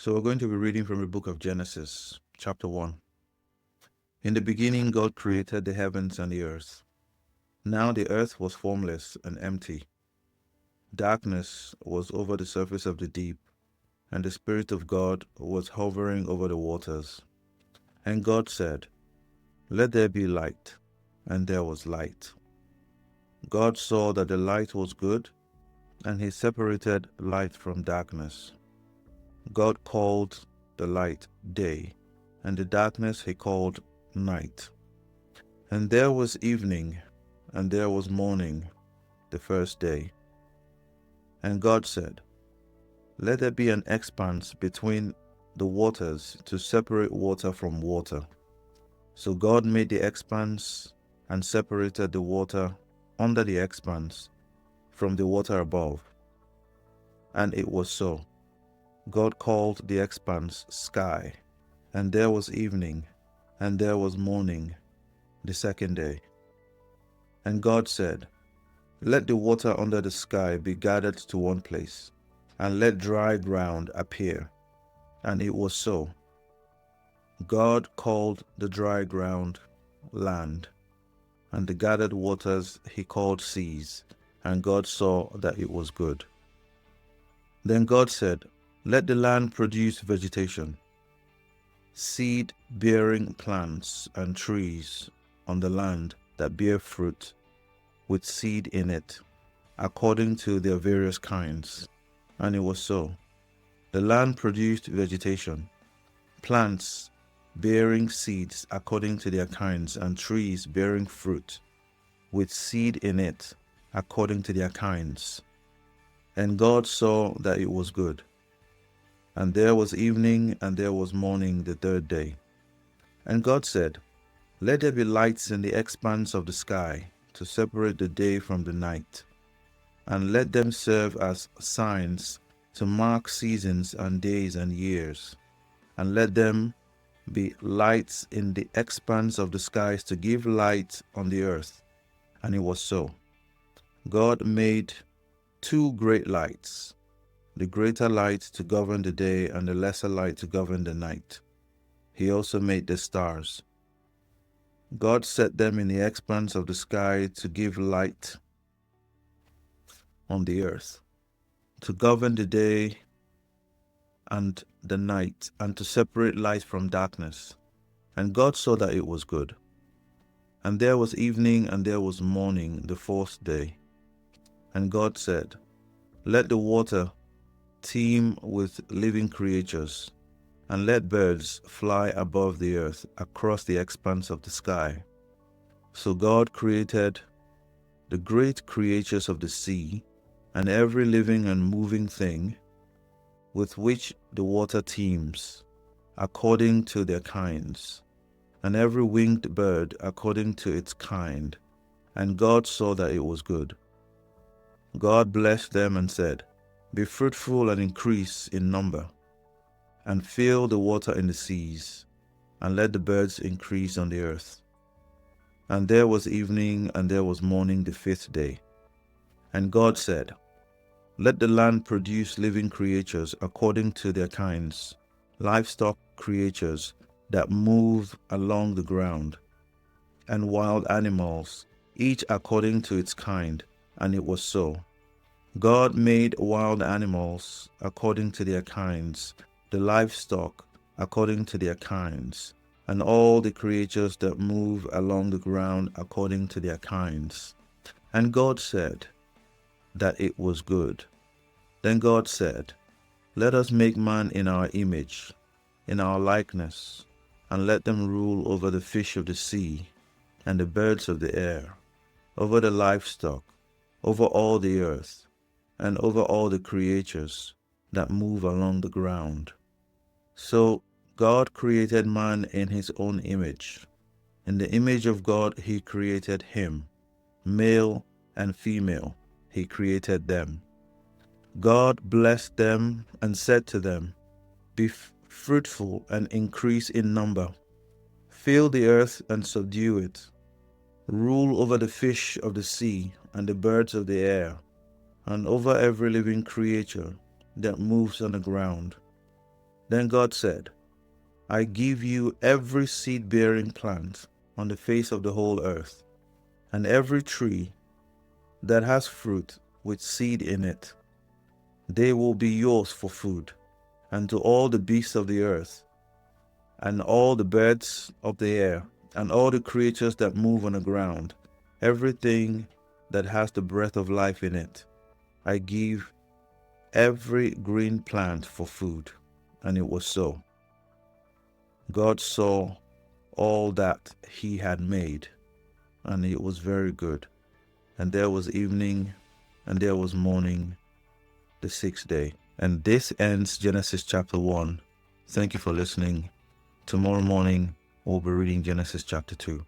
So we're going to be reading from the book of Genesis, chapter 1. In the beginning, God created the heavens and the earth. Now the earth was formless and empty. Darkness was over the surface of the deep, and the Spirit of God was hovering over the waters. And God said, "Let there be light," and there was light. God saw that the light was good, and he separated light from darkness. God called the light day, and the darkness he called night. And there was evening, and there was morning, the first day. And God said, "Let there be an expanse between the waters to separate water from water." So God made the expanse and separated the water under the expanse from the water above. And it was so. God called the expanse sky. And there was evening, and there was morning, the second day. And God said, "Let the water under the sky be gathered to one place, and let dry ground appear." And it was so. God called the dry ground land, and the gathered waters he called seas, and God saw that it was good. Then God said, "Let the land produce vegetation, seed-bearing plants and trees on the land that bear fruit, with seed in it, according to their various kinds." And it was so. The land produced vegetation, plants bearing seeds according to their kinds, and trees bearing fruit, with seed in it, according to their kinds. And God saw that it was good. And there was evening, and there was morning, the third day. And God said, "Let there be lights in the expanse of the sky, to separate the day from the night, and let them serve as signs to mark seasons and days and years, and let them be lights in the expanse of the skies to give light on the earth." And it was so. God made two great lights, the greater light to govern the day, and the lesser light to govern the night. He also made the stars. God set them in the expanse of the sky to give light on the earth, to govern the day and the night, and to separate light from darkness. And God saw that it was good. And there was evening, and there was morning, the fourth day. And God said, "Let the water teem with living creatures, and let birds fly above the earth across the expanse of the sky." So God created the great creatures of the sea, and every living and moving thing with which the water teems, according to their kinds, and every winged bird according to its kind. And God saw that it was good. God blessed them and said, "Be fruitful and increase in number, and fill the water in the seas, and let the birds increase on the earth." And there was evening, and there was morning, the fifth day. And God said, "Let the land produce living creatures according to their kinds, livestock creatures that move along the ground, and wild animals, each according to its kind." And it was so. God made wild animals according to their kinds, the livestock according to their kinds, and all the creatures that move along the ground according to their kinds. And God said that it was good. Then God said, "Let us make man in our image, in our likeness, and let them rule over the fish of the sea, and the birds of the air, over the livestock, over all the earth, and over all the creatures that move along the ground." So God created man in his own image. In the image of God he created him. Male and female he created them. God blessed them and said to them, "Be fruitful and increase in number. Fill the earth and subdue it. Rule over the fish of the sea and the birds of the air, and over every living creature that moves on the ground." Then God said, I give you every seed-bearing plant on the face of the whole earth, and every tree that has fruit with seed in it. They will be yours for food, and to all the beasts of the earth, and all the birds of the air, and all the creatures that move on the ground, everything that has the breath of life in it. I give every green plant for food. And it was so. God saw all that he had made, and it was very good. And there was evening, and there was morning, the sixth day. And this ends Genesis chapter 1. Thank you for listening. Tomorrow morning, we'll be reading Genesis chapter 2.